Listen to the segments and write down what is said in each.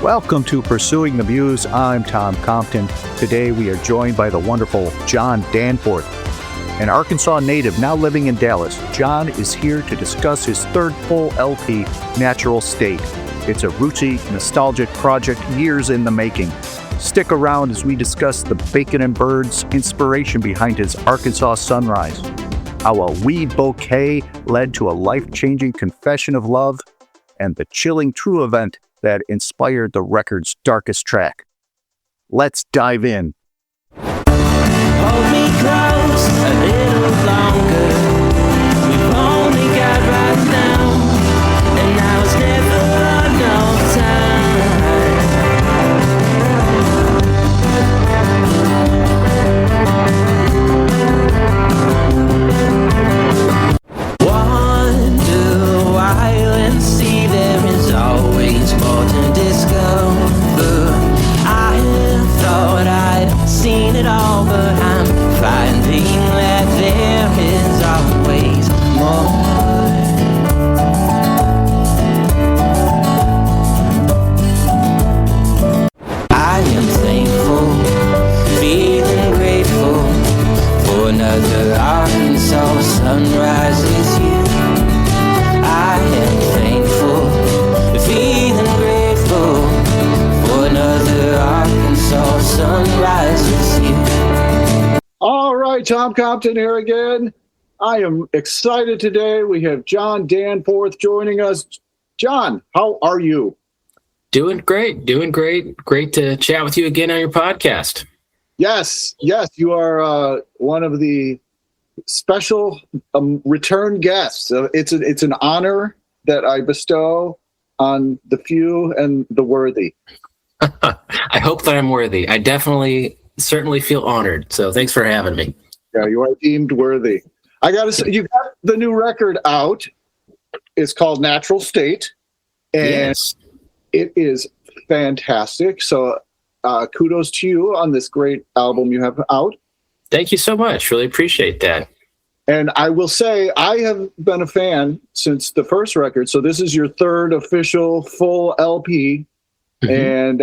Welcome to Pursuing the Muse. I'm Tom Compton. Today we are joined by the wonderful Jon Danforth, an Arkansas native now living in Dallas. Jon is here to discuss his third full LP, Natural State. It's a rootsy, nostalgic project years in the making. Stick around as we discuss the bacon and birds inspiration behind his Arkansas sunrise, how a weed bouquet led to a life-changing confession of love, and the chilling true event that inspired the record's darkest track. Let's dive in. Hold me close a little longer. We've only got right now, and now it's never enough time. Wonder why and see there is always more to discover. I thought I'd seen it all, but I'm finding that there is always more. I am thankful, feeling grateful for another Arkansas sunrise with you. I am thankful, feeling grateful for another Arkansas sunrise with you. All right, Tom Compton here again. I am excited today. We have Jon Danforth joining us. Jon, how are you? Doing great. Great to chat with you again on your podcast. Yes, you are one of the special return guests. It's an honor that I bestow on the few and the worthy. I hope that I'm worthy. I certainly feel honored. So thanks for having me. Yeah, you are deemed worthy. I got to say, you got the new record out. It's called Natural State, and yes, it is fantastic. So kudos to you on this great album you have out. Thank you so much. Really appreciate that. And I will say, I have been a fan since the first record. So this is your third official full LP. Mm-hmm. And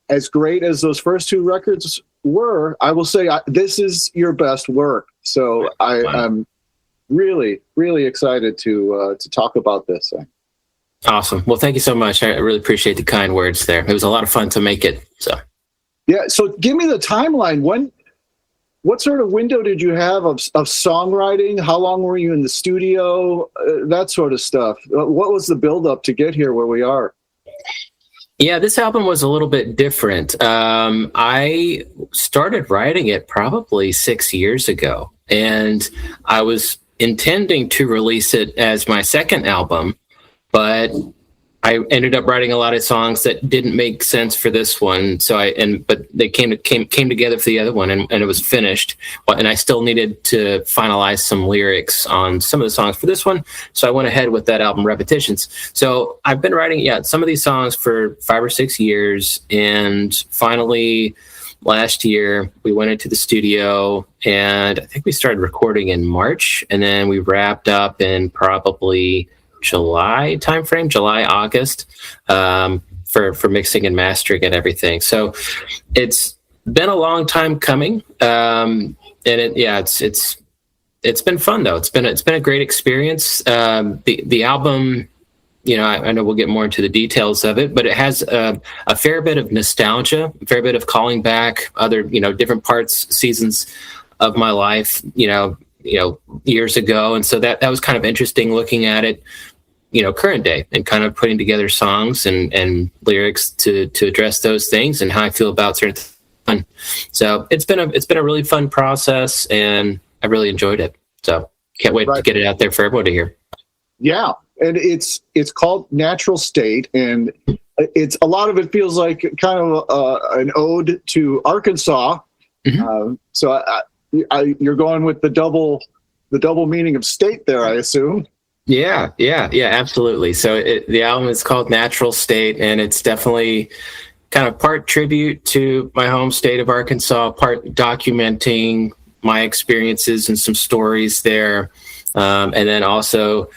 as great as those first two records were, I will say this is your best work. So I'm really, really excited to talk about this thing. Awesome. Well, thank you so much. I really appreciate the kind words there. It was a lot of fun to make it. So yeah. So give me the timeline. What sort of window did you have of songwriting? How long were you in the studio? That sort of stuff. What was the buildup to get here where we are? Yeah, this album was a little bit different. I started writing it probably 6 years ago, and I was intending to release it as my second album, but I ended up writing a lot of songs that didn't make sense for this one. But they came together for the other one, and it was finished. And I still needed to finalize some lyrics on some of the songs for this one. So I went ahead with that album, Repetitions. So I've been writing, some of these songs for 5 or 6 years. And finally, last year, we went into the studio, and I think we started recording in March. And then we wrapped up in probably July timeframe, July, August, for mixing and mastering and everything. So it's been a long time coming. And it's been fun though. It's been a great experience. The album, I know we'll get more into the details of it, but it has a fair bit of nostalgia, a fair bit of calling back other, different seasons of my life, years ago. And so that was kind of interesting looking at it, current day, and kind of putting together songs and lyrics to address those things and how I feel about certain things. So it's been a really fun process, and I really enjoyed it. So can't wait to get it out there for everyone to hear. Yeah. And it's called Natural State, and it's a lot of it feels like kind of an ode to Arkansas. Mm-hmm. So you're going with the double meaning of state there, I assume. Yeah, absolutely. So the album is called Natural State, and it's definitely kind of part tribute to my home state of Arkansas, part documenting my experiences and some stories there. And then also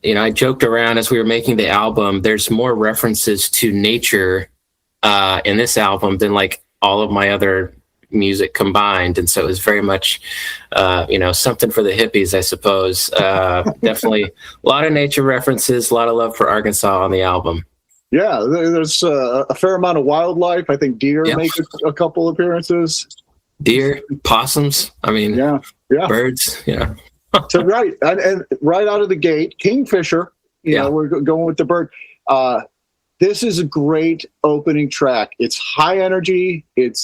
I joked around as we were making the album, there's more references to nature in this album than like all of my other music combined. And so it was very much, something for the hippies, I suppose. Definitely a lot of nature references, a lot of love for Arkansas on the album. Yeah, there's a fair amount of wildlife. I think deer make a couple appearances. Deer, possums. I mean, birds. Yeah. So right, and right out of the gate, Kingfisher. We're going with the bird. This is a great opening track. It's high energy. It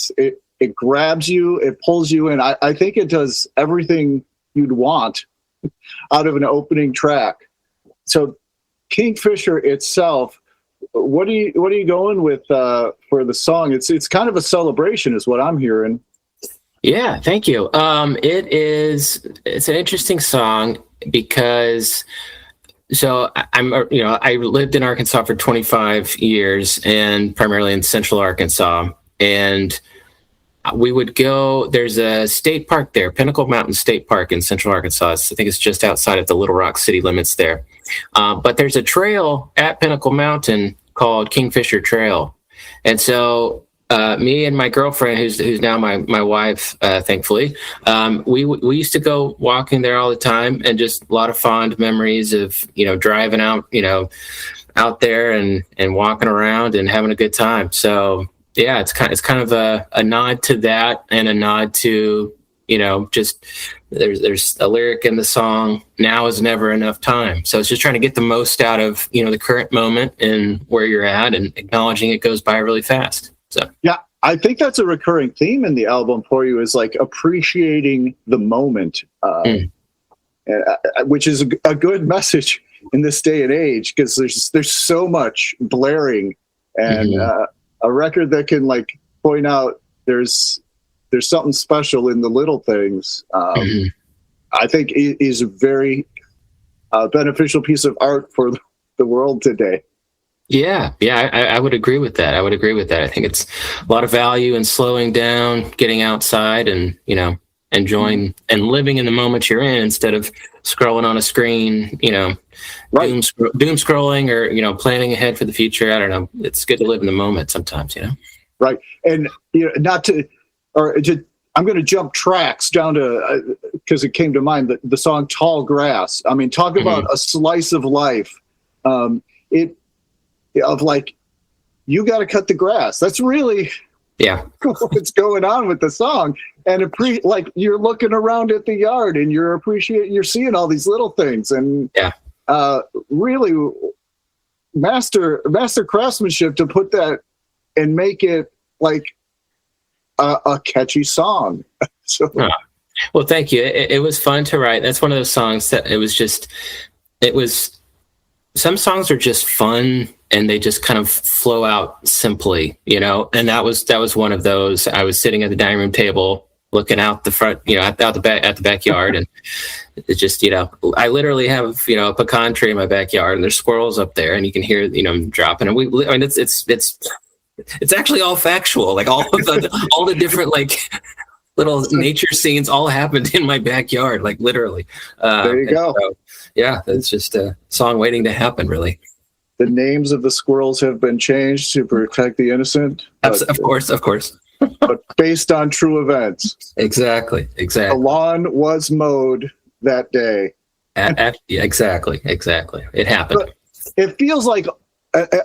grabs you. It pulls you in. I think it does everything you'd want out of an opening track. So Kingfisher itself. What are you going with for the song? It's kind of a celebration, is what I'm hearing. Yeah, thank you. It's an interesting song because I lived in Arkansas for 25 years and primarily in central Arkansas, and we would go, there's a state park there, Pinnacle Mountain State Park in central Arkansas. I think it's just outside of the Little Rock city limits there. But there's a trail at Pinnacle Mountain called Kingfisher Trail. And so me and my girlfriend, who's now my wife, thankfully, we used to go walking there all the time, and just a lot of fond memories of driving out there and walking around and having a good time. So yeah, it's kind of a nod to that, and a nod to just there's a lyric in the song, "Now is never enough time." So it's just trying to get the most out of the current moment and where you're at, and acknowledging it goes by really fast. So yeah, I think that's a recurring theme in the album for you, is like appreciating the moment, which is a good message in this day and age, because there's so much blaring, and a record that can like point out there's something special in the little things. I think is a very beneficial piece of art for the world today. Yeah, I would agree with that. I think it's a lot of value in slowing down, getting outside, and enjoying and living in the moment you're in, instead of scrolling on a screen, right. doom scrolling, or planning ahead for the future. I don't know. It's good to live in the moment sometimes, Right, and I'm going to jump tracks down to because it came to mind the song "Tall Grass." I mean, talk about a slice of life. Of like, you got to cut the grass. That's really what's going on with the song. And like, you're looking around at the yard and you're seeing all these little things, and really master craftsmanship to put that and make it like a catchy song. So, well, thank you. It was fun to write. That's one of those songs that some songs are just fun, and they just kind of flow out simply, and that was one of those. I was sitting at the dining room table looking out the front, at the backyard, and it just, I literally have, a pecan tree in my backyard, and there's squirrels up there, and you can hear, them dropping, and it's actually all factual, like all the different like little nature scenes all happened in my backyard, like literally. There you go. So, yeah, it's just a song waiting to happen, really. The names of the squirrels have been changed to protect the innocent. Of course. But based on true events. Exactly. The lawn was mowed that day. Exactly. It happened. But it feels like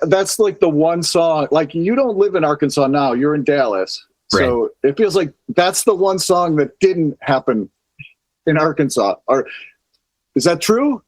that's like the one song. Like, you don't live in Arkansas now. You're in Dallas. So right. It feels like that's the one song that didn't happen in Arkansas. Or is that true?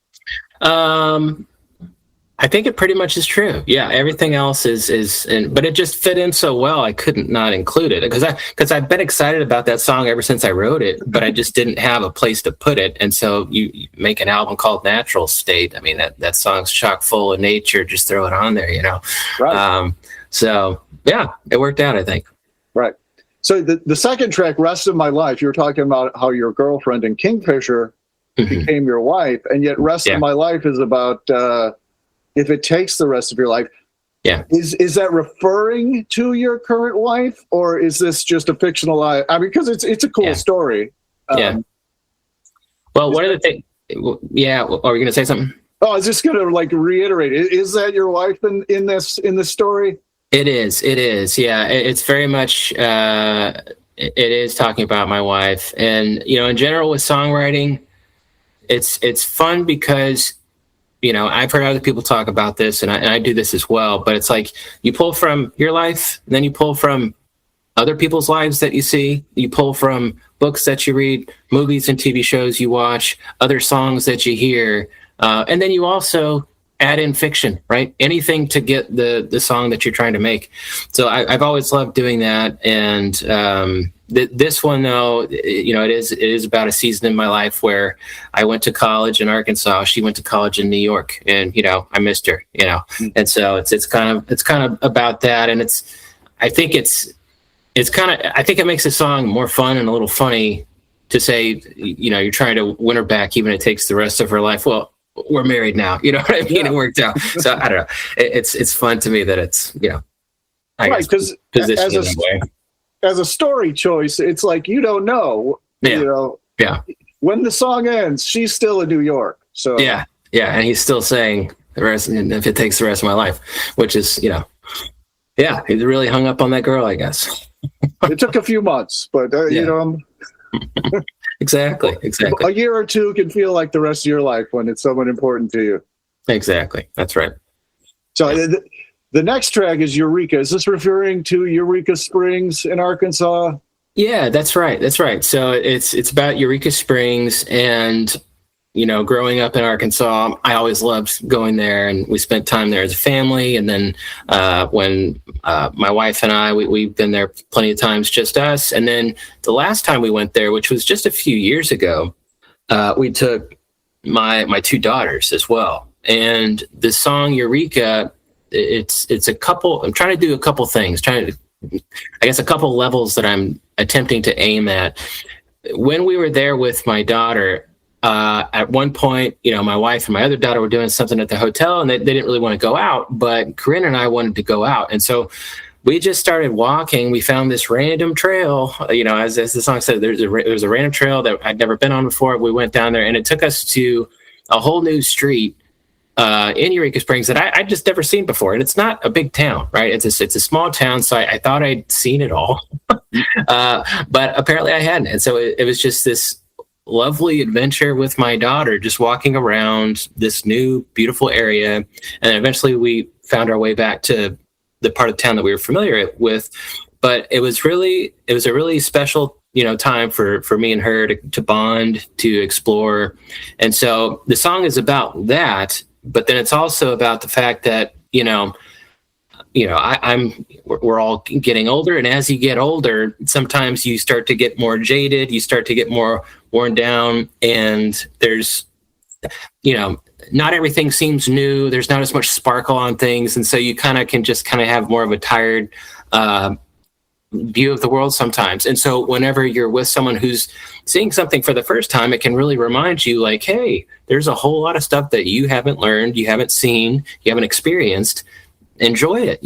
I think it pretty much is true. Yeah, everything else but it just fit in so well, I couldn't not include it, because I've been excited about that song ever since I wrote it, but I just didn't have a place to put it. And so you make an album called Natural State. I mean, that song's chock full of nature. Just throw it on there, Right. So yeah, it worked out, I think. Right. So the second track, Rest of My Life, you were talking about how your girlfriend in Kingfisher became your wife, and yet Rest of My Life is about if it takes the rest of your life. Yeah. Is that referring to your current wife, or is this just a fictionalized? I mean, because it's a cool story. Well, one of the things. Yeah. Are you going to say something? Oh, I was just going to like reiterate. Is that your wife in this story? It is. Yeah, it's very much. It is talking about my wife, and in general with songwriting, it's fun because I've heard other people talk about this, and I do this as well. But it's like you pull from your life, and then you pull from other people's lives that you see. You pull from books that you read, movies and TV shows you watch, other songs that you hear. And then you also add in fiction, right? Anything to get the song that you're trying to make. So I've always loved doing that. And this one, though, it is about a season in my life where I went to college in Arkansas. She went to college in New York, and I missed her. And so it's kind of about that. And I think it makes the song more fun and a little funny to say, you're trying to win her back, even if it takes the rest of her life. Well, we're married now, you know what I mean? Yeah. It worked out. So I don't know. It's fun to me that it's, right, because as a story choice, it's like, you don't know, when the song ends, she's still in New York. So yeah. And he's still saying the rest, if it takes the rest of my life, which is, he's really hung up on that girl, I guess. It took a few months, but Exactly. A year or two can feel like the rest of your life when it's someone important to you. Exactly. That's right. So the next track is Eureka. Is this referring to Eureka Springs in Arkansas? Yeah, that's right. So it's about Eureka Springs, and growing up in Arkansas, I always loved going there, and we spent time there as a family. And then when my wife and I, we've been there plenty of times, just us. And then the last time we went there, which was just a few years ago, we took my two daughters as well. And the song Eureka, it's a couple. I'm trying to do a couple things. A couple levels that I'm attempting to aim at. When we were there with my daughter, at one point, my wife and my other daughter were doing something at the hotel, and they didn't really want to go out, but Corinne and I wanted to go out. And so we just started walking. We found this random trail, as the song said, there was a random trail that I'd never been on before. We went down there, and it took us to a whole new street in Eureka Springs that I'd just never seen before. And it's not a big town, right? It's a small town. So I thought I'd seen it all, but apparently I hadn't. And so it was just this lovely adventure with my daughter, just walking around this new, beautiful area. And eventually we found our way back to the part of town that we were familiar with. But it was a really special, time for me and her to bond, to explore. And so the song is about that, but then it's also about the fact that, we're all getting older, and as you get older, sometimes you start to get more jaded, you start to get more worn down, and there's, not everything seems new. There's not as much sparkle on things, and so you can have more of a tired view of the world sometimes. And so whenever you're with someone who's seeing something for the first time, it can really remind you, like, hey, there's a whole lot of stuff that you haven't learned, you haven't seen, you haven't experienced. Enjoy it,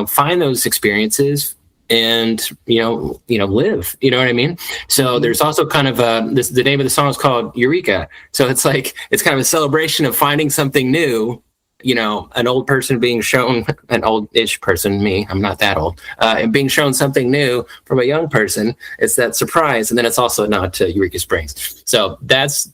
find those experiences and, live, you know what I mean? So there's also kind of the name of the song is called Eureka. So it's like, it's kind of a celebration of finding something new, an old person being shown, an old-ish person, me, I'm not that old, and being shown something new from a young person. It's that surprise. And then it's also a nod to Eureka Springs. So that's,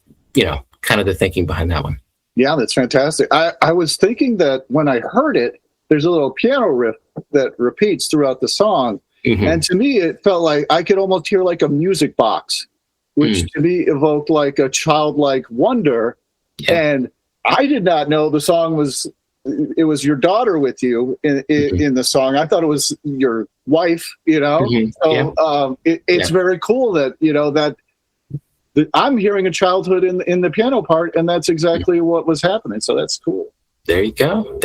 kind of the thinking behind that one. Yeah, that's fantastic. I was thinking that when I heard it, there's a little piano riff that repeats throughout the song. Mm-hmm. And to me, it felt like I could almost hear like a music box, which to me evoked like a childlike wonder. Yeah. And I did not know the song was your daughter with you in the song. I thought it was your wife, Mm-hmm. So it's very cool that, that I'm hearing a childhood in the piano part, and that's exactly what was happening. So that's cool. There you go.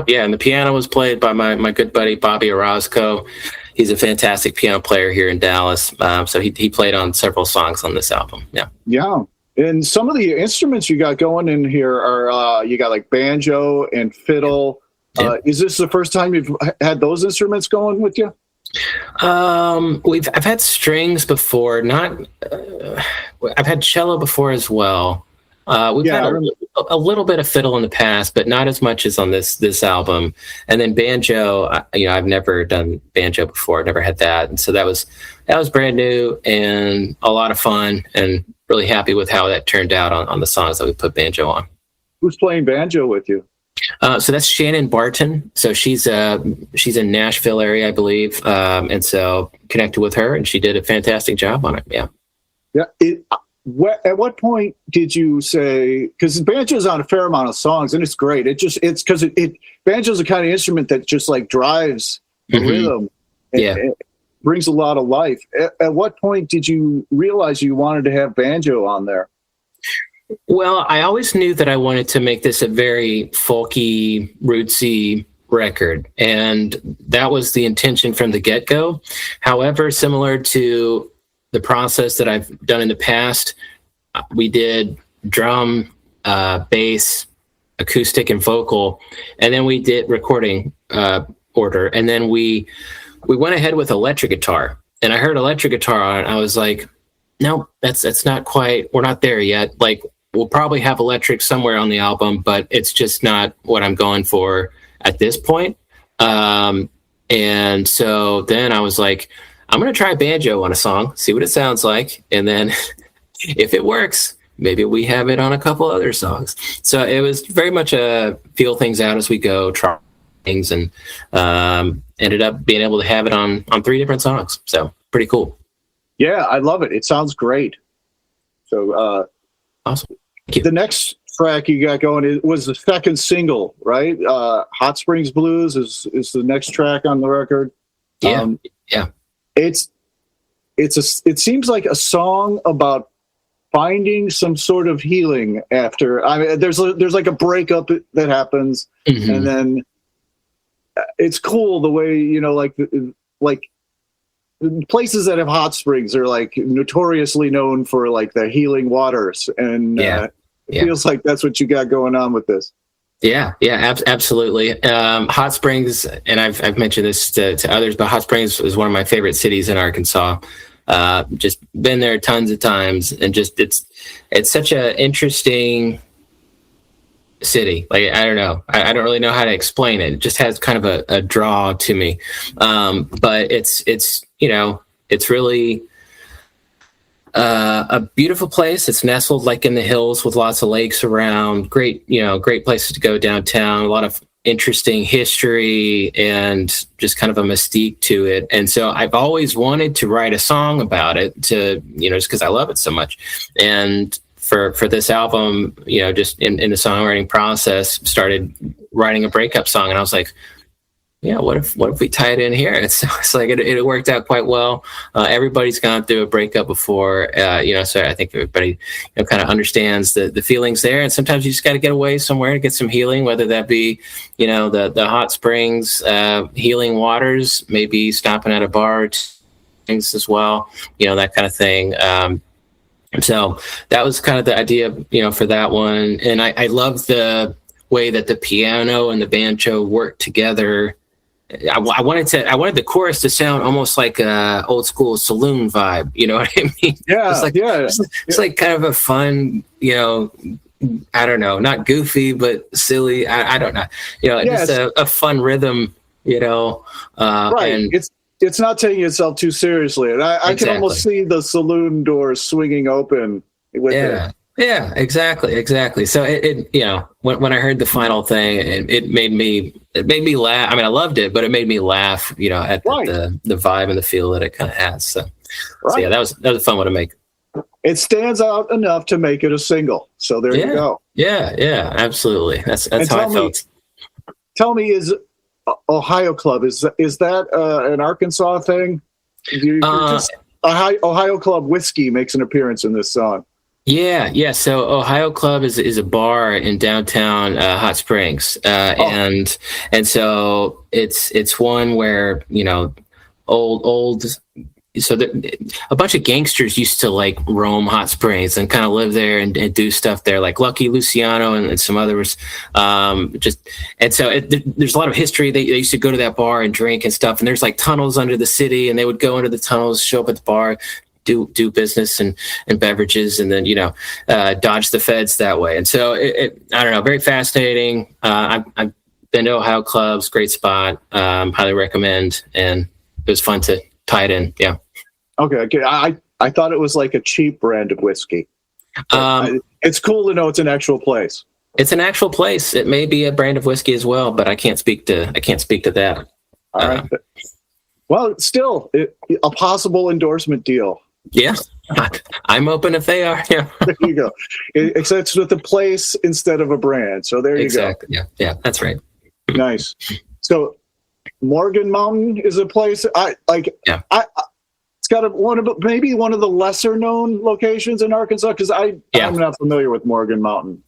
Yeah, and the piano was played by my good buddy Bobby Orozco. He's a fantastic piano player here in Dallas. So he played on several songs on this album. Yeah. Yeah. And some of the instruments you got going in here are you got like banjo and fiddle. Yeah. Is this the first time you've had those instruments going with you? I've had strings before. I've had cello before as well. We've had a little bit of fiddle in the past, but not as much as on this album. And then banjo, I've never done banjo before, never had that, and so that was brand new and a lot of fun, and really happy with how that turned out on the songs that we put banjo on. Who's playing banjo with you? So that's Shannon Barton. So she's in Nashville area, I believe, and so connected with her, and she did a fantastic job on it. Yeah. Yeah. At what point did you say? Because banjo's on a fair amount of songs, and it's great. It's because banjo's the kind of instrument that just like drives the rhythm. It brings a lot of life. At what point did you realize you wanted to have banjo on there? Well, I always knew that I wanted to make this a very folky, rootsy record, and that was the intention from the get-go. However, similar to the process that I've done in the past, we did drum, bass, acoustic, and vocal, and then we did recording order, and then we went ahead with electric guitar. And I heard electric guitar on it, I was like, no, that's not quite, we're not there yet. Like, we'll probably have electric somewhere on the album, but it's just not what I'm going for at this point. And so then I was like, I'm going to try banjo on a song, see what it sounds like. And then if it works, maybe we have it on a couple other songs. So it was very much a feel things out as we go, try things, and ended up being able to have it on 3 different songs. So pretty cool. Yeah, I love it. It sounds great. So awesome. Thank you. The next track you got going was the second single, right? Hot Springs Blues is the next track on the record. Yeah. It seems like a song about finding some sort of healing after. I mean, there's like a breakup that happens, and then it's cool the way, like places that have hot springs are like notoriously known for like the healing waters, and it feels like that's what you got going on with this. Yeah, absolutely. Hot Springs, and I've mentioned this to others, but Hot Springs is one of my favorite cities in Arkansas. Just been there tons of times, and just it's such an interesting city. Like, I don't know, I don't really know how to explain it. It just has kind of a draw to me. But it's really a beautiful place. It's nestled like in the hills with lots of lakes around. Great places to go downtown. A lot of interesting history and just kind of a mystique to it. And so I've always wanted to write a song about it, to, just because I love it so much. And for this album, just in the songwriting process, started writing a breakup song, and I was like, yeah, what if we tie it in here? It's like it worked out quite well. Everybody's gone through a breakup before, so I think everybody kind of understands the feelings there. And sometimes you just got to get away somewhere to get some healing, whether that be, the hot springs, healing waters, maybe stopping at a bar, things as well, that kind of thing. So that was kind of the idea, for that one. And I love the way that the piano and the banjo work together. I wanted the chorus to sound almost like a old school saloon vibe. You know what I mean? Yeah, it's like kind of a fun, I don't know, not goofy, but silly. I don't know. Just a fun rhythm, right. And it's not taking itself too seriously. And I can almost see the saloon doors swinging open with it. Yeah, exactly. So it when I heard the final thing, it made me laugh. I mean, I loved it, but it made me laugh, at the vibe and the feel that it kind of has. So yeah, that was a fun one to make. It stands out enough to make it a single. So there you go. Yeah, absolutely. That's how I felt. Tell me, is Ohio Club, is that an Arkansas thing? Ohio Club whiskey makes an appearance in this song. Yeah. So Ohio Club is a bar in downtown Hot Springs, and so it's one where old. So a bunch of gangsters used to like roam Hot Springs and kind of live there and do stuff there, like Lucky Luciano and some others. And so there's a lot of history. They used to go to that bar and drink and stuff. And there's like tunnels under the city, and they would go into the tunnels, show up at the bar, do business and beverages, and then dodge the feds that way. And so I don't know, very fascinating. I've been to Ohio clubs, great spot, highly recommend, and it was fun to tie it in. Yeah. Okay. I thought it was like a cheap brand of whiskey. It's cool to know it's an actual place. It's an actual place. It may be a brand of whiskey as well, but I can't speak to that. All right. Well, still a possible endorsement deal. Yeah, I'm open if they are. Yeah. There you go. Except it's with a place instead of a brand. So there you go. Exactly. Yeah, that's right. Nice. So Morgan Mountain is a place it's got maybe one of the lesser known locations in Arkansas, because I'm not familiar with Morgan Mountain.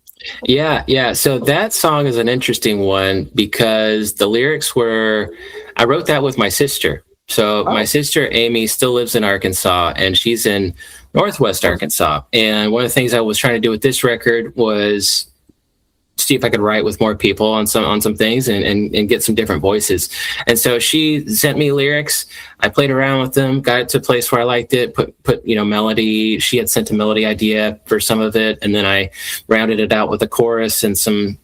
Yeah. So that song is an interesting one because the lyrics I wrote that with my sister. So my sister, Amy, still lives in Arkansas, and she's in Northwest Arkansas. And one of the things I was trying to do with this record was see if I could write with more people on some things and get some different voices. And so she sent me lyrics. I played around with them, got it to a place where I liked it, put melody. She had sent a melody idea for some of it, and then I rounded it out with a chorus and some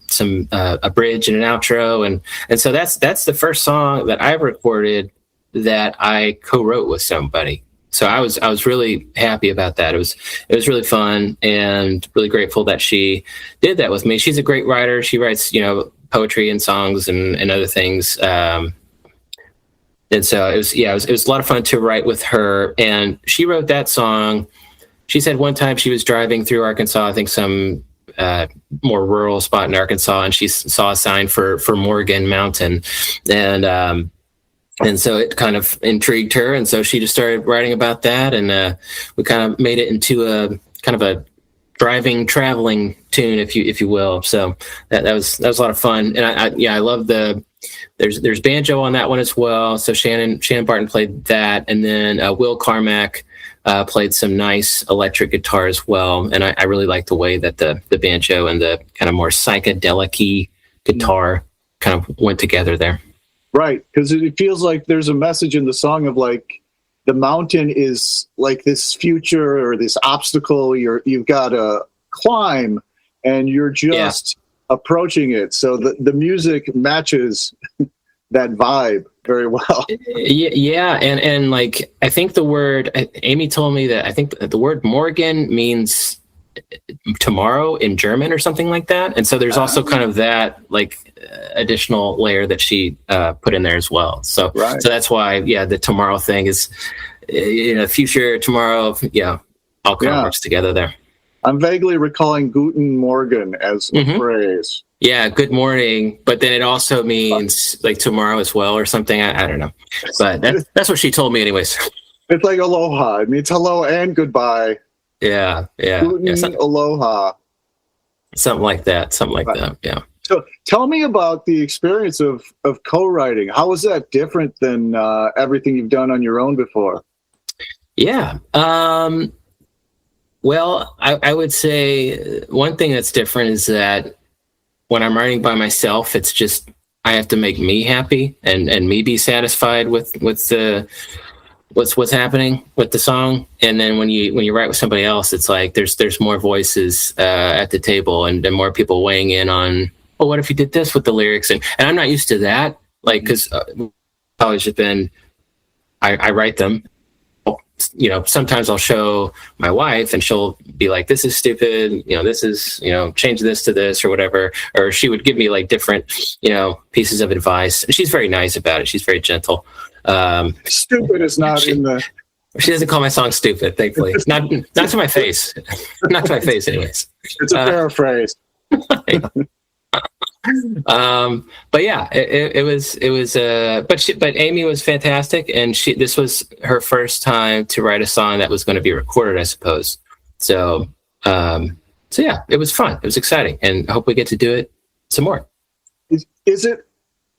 a bridge and an outro. And so that's the first song that I recorded that I co-wrote with somebody. So I was really happy about that. It was really fun, and really grateful that she did that with me. She's a great writer. She writes, poetry and songs and other things. And so it was a lot of fun to write with her. And she wrote that song. She said one time she was driving through Arkansas, I think some more rural spot in Arkansas, and she saw a sign for Morgan Mountain, and so it kind of intrigued her, and so she just started writing about that, and we kind of made it into a kind of a traveling tune, if you will. So that was a lot of fun, and I love there's banjo on that one as well. So Shannon Barton played that, and then Will Carmack played some nice electric guitar as well, and I really like the way that the banjo and the kind of more psychedelic-y guitar kind of went together there. Right, because it feels like there's a message in the song of like the mountain is like this future or this obstacle you've got to climb, and you're just approaching it. So the music matches that vibe very well. Yeah, and like I think the word Amy told me that I think the word Morgan means tomorrow in German or something like that, and so there's also kind of that like additional layer that she put in there as well. So that's why the tomorrow thing is future, tomorrow, all kind of works together there. I'm vaguely recalling Guten Morgen as a phrase. Yeah, good morning, but then it also means like tomorrow as well or something. I don't know, but that's what she told me anyways. It's like aloha. It means hello and goodbye. Yeah. Aloha. Something like that. Yeah. So tell me about the experience of co-writing. How was that different than everything you've done on your own before? Yeah. Well, I would say one thing that's different is that when I'm writing by myself, it's just I have to make me happy and me be satisfied with what's happening with the song. And then when you write with somebody else, it's like there's more voices at the table and more people weighing in on, well, what if you did this with the lyrics? And I'm not used to that, like, because always just been I write them. Sometimes I'll show my wife and she'll be like, this is stupid, this is, change this to this or whatever. Or she would give me like different, pieces of advice. She's very nice about it. She's very gentle. Stupid is not in the... She doesn't call my song stupid, thankfully. It's not to my face. Not to my face anyways. It's a paraphrase. But yeah, it was but Amy was fantastic, and this was her first time to write a song that was going to be recorded, I suppose. So yeah, it was fun. It was exciting, and I hope we get to do it some more. Is it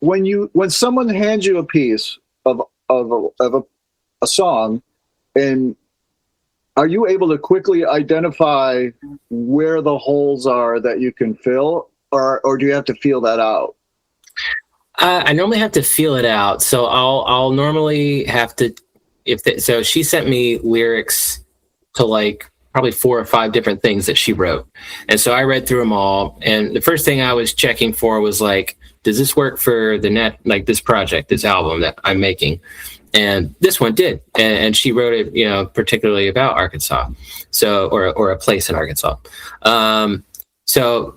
when someone hands you a piece of a song, and are you able to quickly identify where the holes are that you can fill? Or do you have to feel that out? I normally have to feel it out. So I'll normally have to, so she sent me lyrics to like probably 4 or 5 different things that she wrote. And so I read through them all. And the first thing I was checking for was like, does this work for like this project, this album that I'm making? And this one did. And she wrote it, particularly about Arkansas. So, or a place in Arkansas. So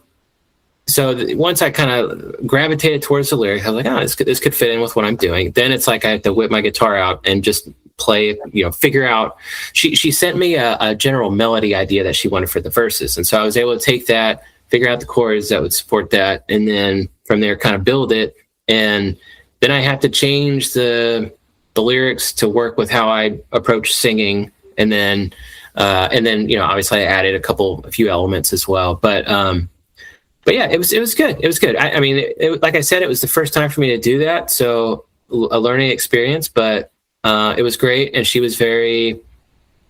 once I kind of gravitated towards the lyrics, I was like, oh, this could fit in with what I'm doing. Then it's like I have to whip my guitar out and just play, figure out. She sent me a general melody idea that she wanted for the verses. And so I was able to take that, figure out the chords that would support that, and then from there kind of build it. And then I had to change the lyrics to work with how I approach singing. And then obviously I added a few elements as well. But yeah, it was good. It was good. I mean, like I said, it was the first time for me to do that. So a learning experience, but it was great. And she was very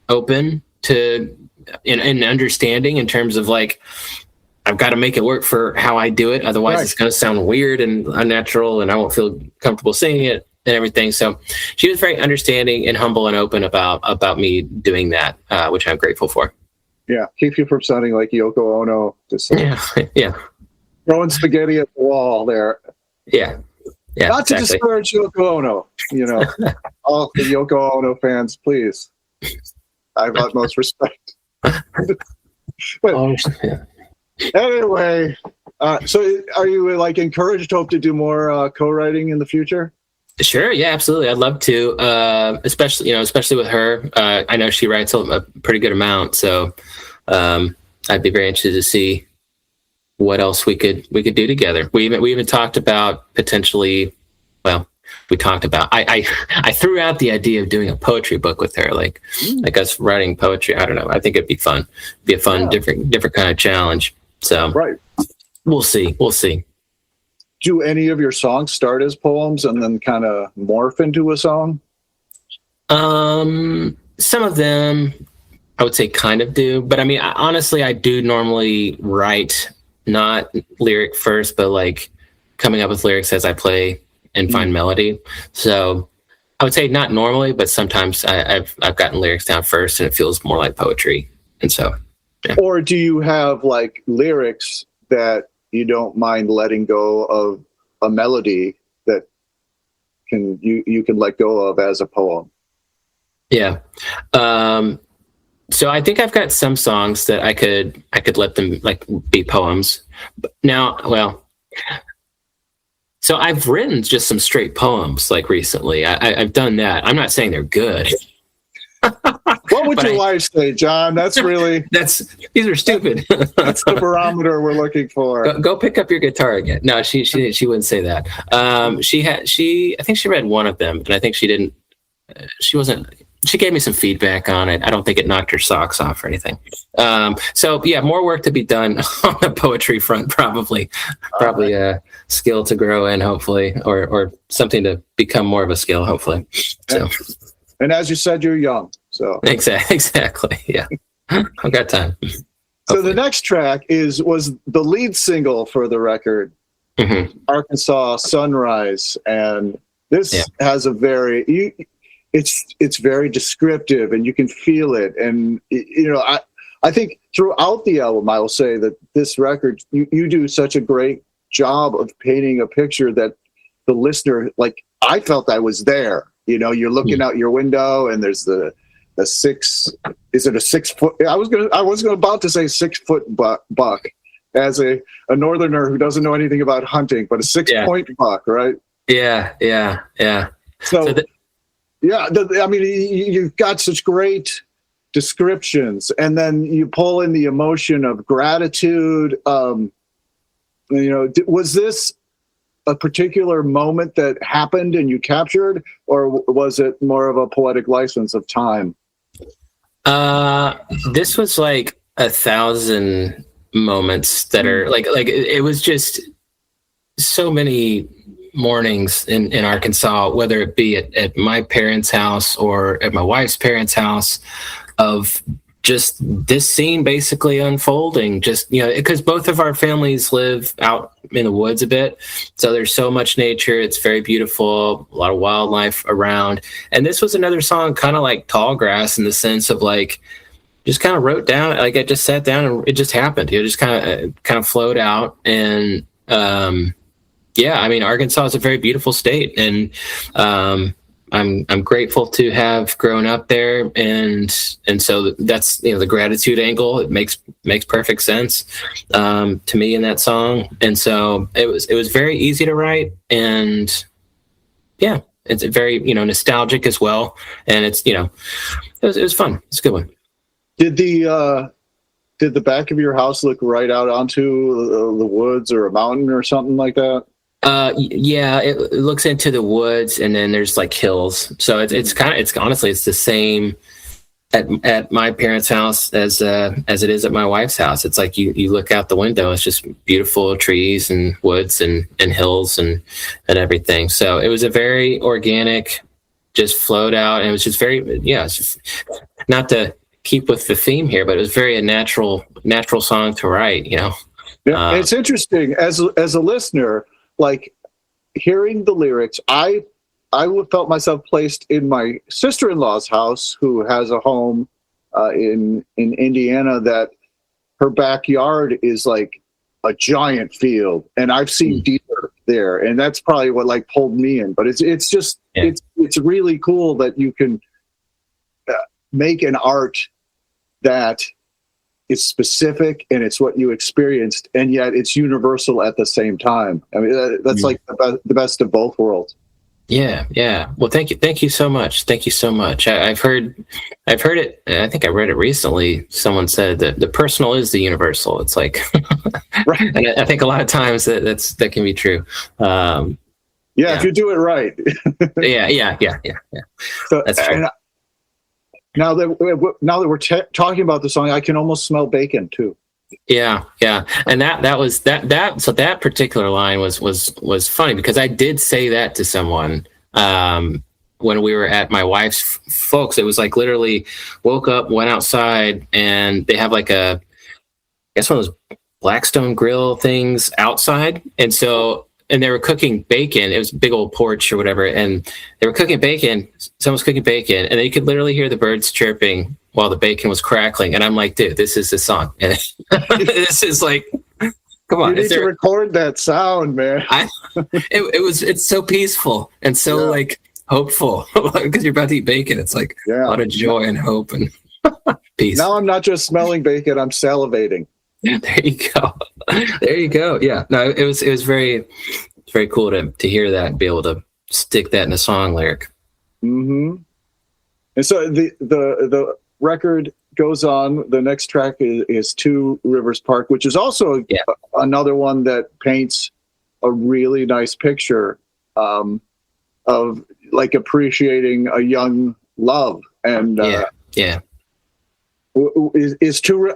open to and understanding in terms of like, I've got to make it work for how I do it. Otherwise It's going to sound weird and unnatural and I won't feel comfortable singing it and everything. So she was very understanding and humble and open about me doing that, which I'm grateful for. Yeah. Keep you from sounding like Yoko Ono. Just yeah. Throwing spaghetti at the wall there. Yeah. Yeah. Not to discourage Yoko Ono, all the Yoko Ono fans, please. I have utmost respect. But, anyway, so are you like encouraged, hope to do more co-writing in the future? Sure. Yeah, absolutely. I'd love to, especially with her. I know she writes a pretty good amount, so I'd be very interested to see what else we could do together. We even talked about potentially. Well, we talked about. I threw out the idea of doing a poetry book with her, like us writing poetry. I don't know. I think it'd be fun. Be a fun, different kind of challenge. So we'll see. Do any of your songs start as poems and then kind of morph into a song? Some of them I would say kind of do, but I mean, honestly, I do normally write not lyric first, but like coming up with lyrics as I play and find melody. So I would say not normally, but sometimes I've gotten lyrics down first and it feels more like poetry. And so, yeah. Or do you have like lyrics that you don't mind letting go of a melody that you can let go of as a poem? Yeah. So I think I've got some songs that I could let them like be poems. But now, so I've written just some straight poems like recently. I've done that. I'm not saying they're good. What would your wife say, John? These are stupid. That's the barometer we're looking for. Go pick up your guitar again. No, she wouldn't say that. I think she read one of them, and I think she didn't. She gave me some feedback on it. I don't think it knocked her socks off or anything. So yeah, more work to be done on the poetry front, probably a skill to grow in, hopefully, or something to become more of a skill, hopefully. So. And as you said, you're young, so exactly. Yeah, I've got time. Hopefully. So the next track was the lead single for the record, Arkansas Sunrise, and this has a very it's very descriptive, and you can feel it. And I think throughout the album, I will say that this record, you do such a great job of painting a picture that the listener, like I felt I was there. You're looking out your window, and there's the 6. Is it a 6 foot? I was about to say 6 foot buck, as a northerner who doesn't know anything about hunting, but a 6 point buck, right? Yeah. So I mean, you've got such great descriptions, and then you pull in the emotion of gratitude. Was this a particular moment that happened and you captured, or was it more of a poetic license of time? This was like 1,000 moments that are like it was just so many mornings in Arkansas, whether it be at my parents' house or at my wife's parents' house, of just this scene basically unfolding, just, because both of our families live out in the woods a bit. So there's so much nature. It's very beautiful, a lot of wildlife around. And this was another song kind of like Tall Grass, in the sense of like, just kind of wrote down, like I just sat down and it just happened. It just kind of flowed out. And yeah, I mean, Arkansas is a very beautiful state, and I'm grateful to have grown up there, and so that's, you know, the gratitude angle. It makes perfect sense to me in that song, and so it was very easy to write, and yeah, it's very, you know, nostalgic as well, and it's, you know, it was fun. It's a good one. Did the back of your house look right out onto the woods or a mountain or something like that? Yeah, it looks into the woods, and then there's like hills. So it's honestly, it's the same at my parents' house as it is at my wife's house. It's like you look out the window, it's just beautiful trees and woods and hills and everything. So it was a very organic, just flowed out, and it was just very, yeah, it's just, not to keep with the theme here, but it was very a natural song to write, you know. Yeah, it's interesting as a listener, like hearing the lyrics. I felt myself placed in my sister-in-law's house, who has a home in Indiana, that her backyard is like a giant field, and I've seen deer there, and that's probably what like pulled me in. But it's just it's really cool that you can make an art that is specific and it's what you experienced, and yet it's universal at the same time. I mean, that's like the best of both worlds. Yeah. Well, thank you so much. Thank you so much. I've heard it. I think I read it recently. Someone said that the personal is the universal. It's like, right. And I think a lot of times that can be true. Yeah, if you do it right. Yeah. So, that's true. Now that we're talking about the song, I can almost smell bacon too. Yeah, and that was that. So that particular line was funny, because I did say that to someone when we were at my wife's folks. It was like literally woke up, went outside, and they have like I guess one of those Blackstone grill things outside, and they were cooking bacon. It was a big old porch or whatever, and they were cooking bacon. Someone was cooking bacon, and then you could literally hear the birds chirping while the bacon was crackling. And I'm like, dude, this is the song. And this is like, come on. You need to record that sound, man. It's so peaceful and so like hopeful, because you're about to eat bacon. It's like a lot of joy and hope and peace. Now I'm not just smelling bacon, I'm salivating. There you go. Yeah. No, it was very cool to hear that and be able to stick that in a song lyric. Mm-hmm. And so the record goes on. The next track is Two Rivers Park, which is also another one that paints a really nice picture of like appreciating a young love. And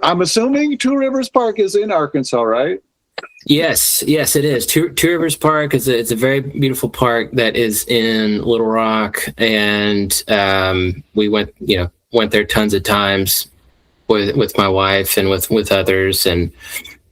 I'm assuming Two Rivers Park is in Arkansas, right? Yes, it is. Two Rivers Park it's a very beautiful park that is in Little Rock, and we went there tons of times with my wife and with others, and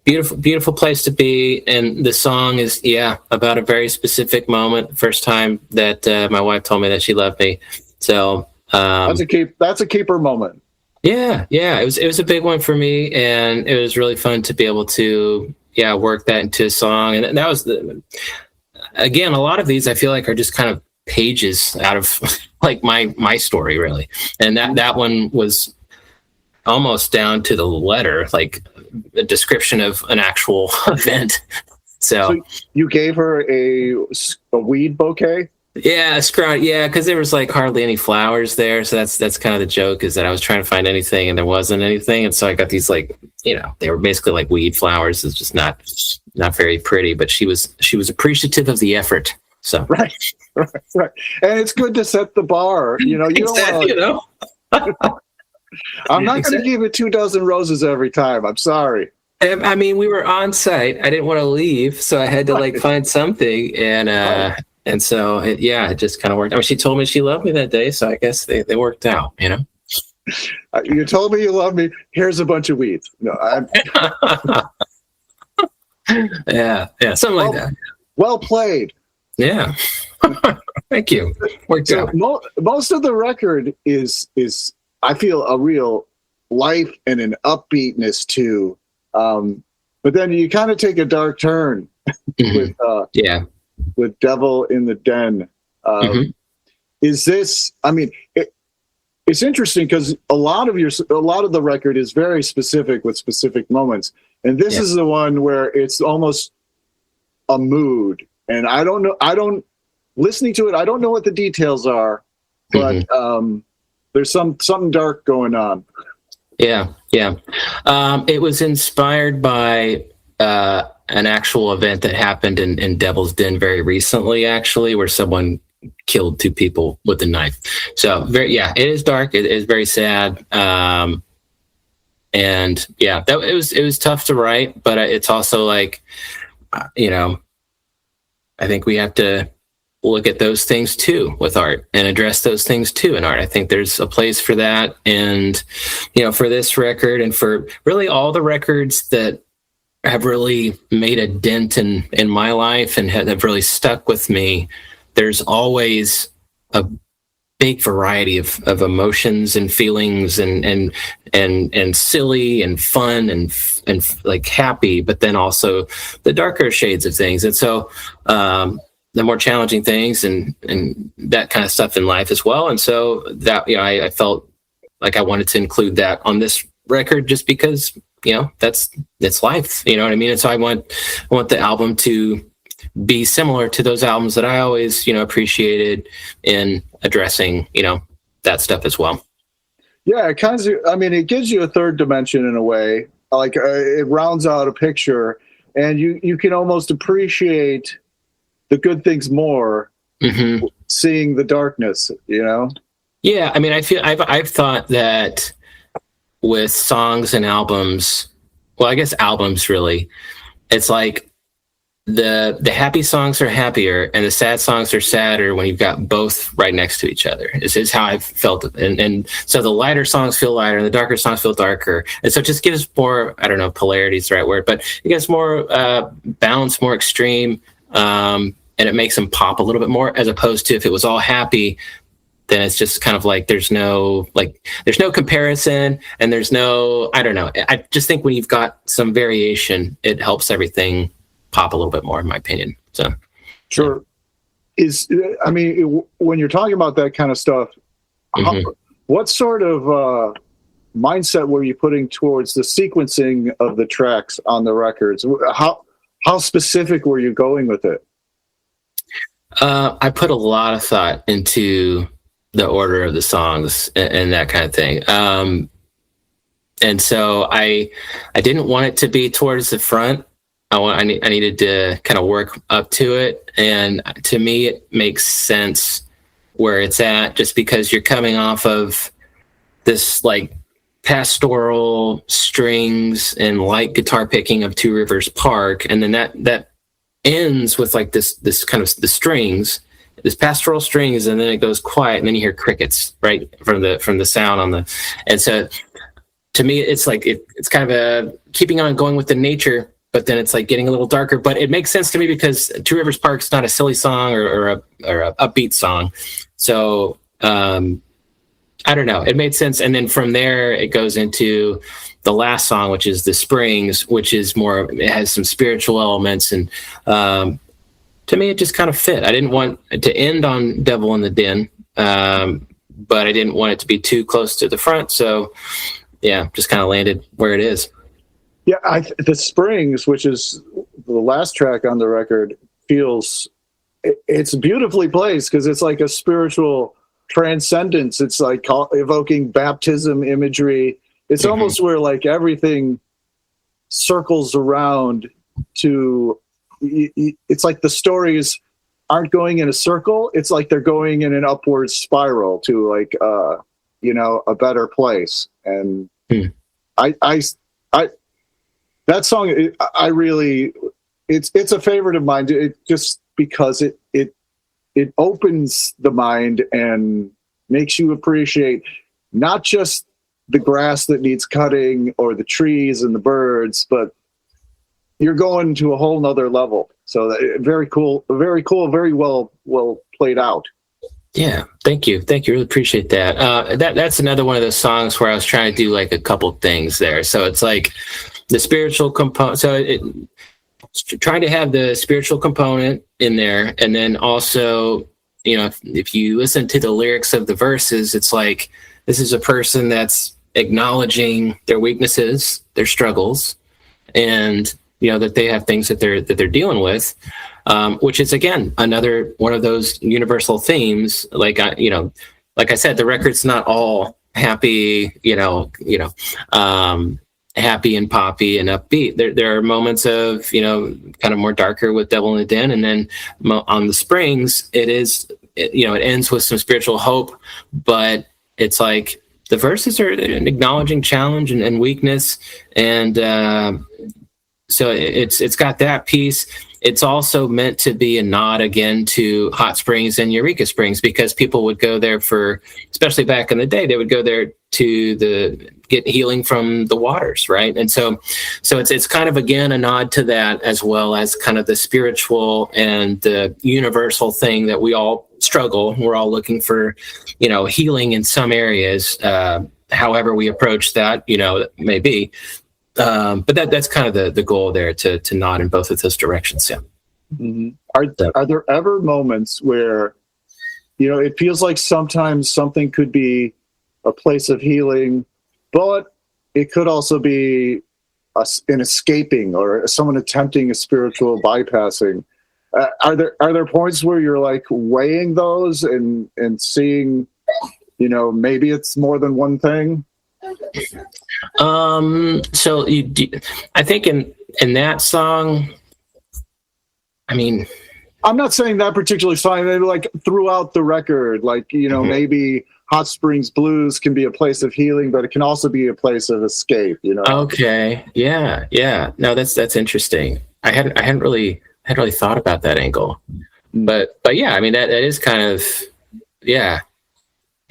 beautiful place to be. And the song is about a very specific moment. First time that my wife told me that she loved me. So that's a keeper moment. Yeah, it was a big one for me, and it was really fun to be able to work that into a song. And that was again, a lot of these I feel like are just kind of pages out of like my story, really. And that one was almost down to the letter, like a description of an actual event. So you gave her a weed bouquet? Yeah, because there was like hardly any flowers there. So that's kind of the joke, is that I was trying to find anything and there wasn't anything. And so I got these like, they were basically like weed flowers. It's just not very pretty, but she was appreciative of the effort. So right. And it's good to set the bar. You don't want I'm not going to give it 24 roses every time. I'm sorry. I mean, we were on site. I didn't want to leave, so I had to like find something, and so it just kind of worked. I mean, she told me she loved me that day, so I guess they worked out. You told me you love me. Here's a bunch of weeds. No, yeah, something like that. Well played. Yeah, thank you. Worked out. Most of the record is I feel a real life and an upbeatness too. But then you kind of take a dark turn with Devil in the Den. Is this, I mean, it's interesting because a lot of the record is very specific with specific moments. And this is the one where it's almost a mood. And I don't know, listening to it, I don't know what the details are, but there's something dark going on. Yeah. It was inspired by an actual event that happened in Devil's Den very recently, actually, where someone killed 2 people with a knife. So it is dark. It is very sad. And it was tough to write, but it's also like, I think we have to look at those things too with art and address those things too in art. I think there's a place for that. And, for this record and for really all the records that have really made a dent in my life and have really stuck with me, there's always a big variety of emotions and feelings and silly and fun and like happy, but then also the darker shades of things. And so, the more challenging things and that kind of stuff in life as well. And so that, I felt like I wanted to include that on this record just because, that's life, you know what I mean? And so I want the album to be similar to those albums that I always, appreciated in addressing, that stuff as well. Yeah, it gives you a third dimension in a way, like it rounds out a picture and you can almost appreciate the good things more, seeing the darkness, Yeah, I feel I've thought that with songs and albums, well, I guess albums really, it's like the happy songs are happier and the sad songs are sadder when you've got both right next to each other. This is how I've felt it. And so the lighter songs feel lighter and the darker songs feel darker. And so it just gives more, I don't know, polarity is the right word, but it gives more balance, more extreme, and it makes them pop a little bit more, as opposed to if it was all happy, then it's just kind of like there's no comparison and there's no, I don't know. I just think when you've got some variation, it helps everything pop a little bit more, in my opinion. So, sure. When you're talking about that kind of stuff, what sort of mindset were you putting towards the sequencing of the tracks on the records? How specific were you going with it? I put a lot of thought into the order of the songs and that kind of thing. And so I didn't want it to be towards the front. I needed to kind of work up to it. And to me, it makes sense where it's at, just because you're coming off of this like pastoral strings and light guitar picking of Two Rivers Park. And then that ends with like this kind of the strings, this pastoral strings, and then it goes quiet, and then you hear crickets right from the sound on the. And so to me, it's like it's kind of a keeping on going with the nature, but then it's like getting a little darker. But it makes sense to me because Two Rivers Park's not a silly song or a upbeat song. So I don't know. It made sense. And then from there, it goes into the last song, which is The Springs, which is more, it has some spiritual elements. And to me, it just kind of fit. I didn't want it to end on Devil in the Den, but I didn't want it to be too close to the front. So yeah, just kind of landed where it is. Yeah, The Springs, which is the last track on the record, it's beautifully placed because it's like a spiritual transcendence. It's like evoking baptism imagery. It's almost where like everything circles around to, it's like the stories aren't going in a circle. It's like they're going in an upward spiral to like, a better place. And that song, it's a favorite of mine. It just because it opens the mind and makes you appreciate not just the grass that needs cutting or the trees and the birds, but you're going to a whole nother level. So very cool, very well played out. Yeah, thank you. Really appreciate that. That's another one of those songs where I was trying to do like a couple things there. So it's like the spiritual component. So trying to have the spiritual component in there, and then also, if you listen to the lyrics of the verses, it's like this is a person that's acknowledging their weaknesses, their struggles, and that they have things that they're dealing with. Which is again another one of those universal themes. Like I said, the record's not all happy, happy and poppy and upbeat. There are moments of kind of more darker with Devil in the Den, and then on the Springs, it ends with some spiritual hope, but it's like the verses are acknowledging challenge and weakness, and so it's got that piece. It's also meant to be a nod again to Hot Springs and Eureka Springs, because people would go there especially back in the day, they would go there to get healing from the waters, right? And so it's kind of again a nod to that, as well as kind of the spiritual and the universal thing that we all struggle. We're all looking for, healing in some areas, however we approach that, may be. But that's kind of the goal there, to nod in both of those directions. Yeah. Mm-hmm. Are there ever moments where, it feels like sometimes something could be a place of healing, but it could also be an escaping or someone attempting a spiritual bypassing? Are there points where you're like weighing those and seeing, maybe it's more than one thing? So I think in that song, I mean, I'm not saying that particular song, maybe like throughout the record, like, mm-hmm. maybe Hot Springs Blues can be a place of healing, but it can also be a place of escape, Okay. Yeah. No, that's interesting. I hadn't really thought about that angle, but yeah, I mean, that is kind of, yeah.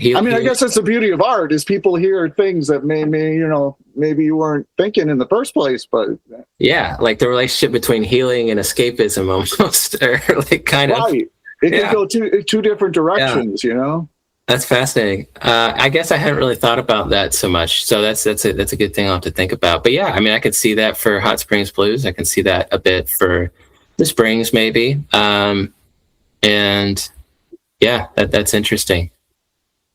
I guess that's the beauty of art, is people hear things that maybe you weren't thinking in the first place, but yeah, like the relationship between healing and escapism almost, or like kind of. Right. It can go two different directions, That's fascinating. I guess I hadn't really thought about that so much. So that's a good thing I'll have to think about. But yeah, I mean, I could see that for Hot Springs Blues. I can see that a bit for the Springs, maybe. And yeah, that's interesting.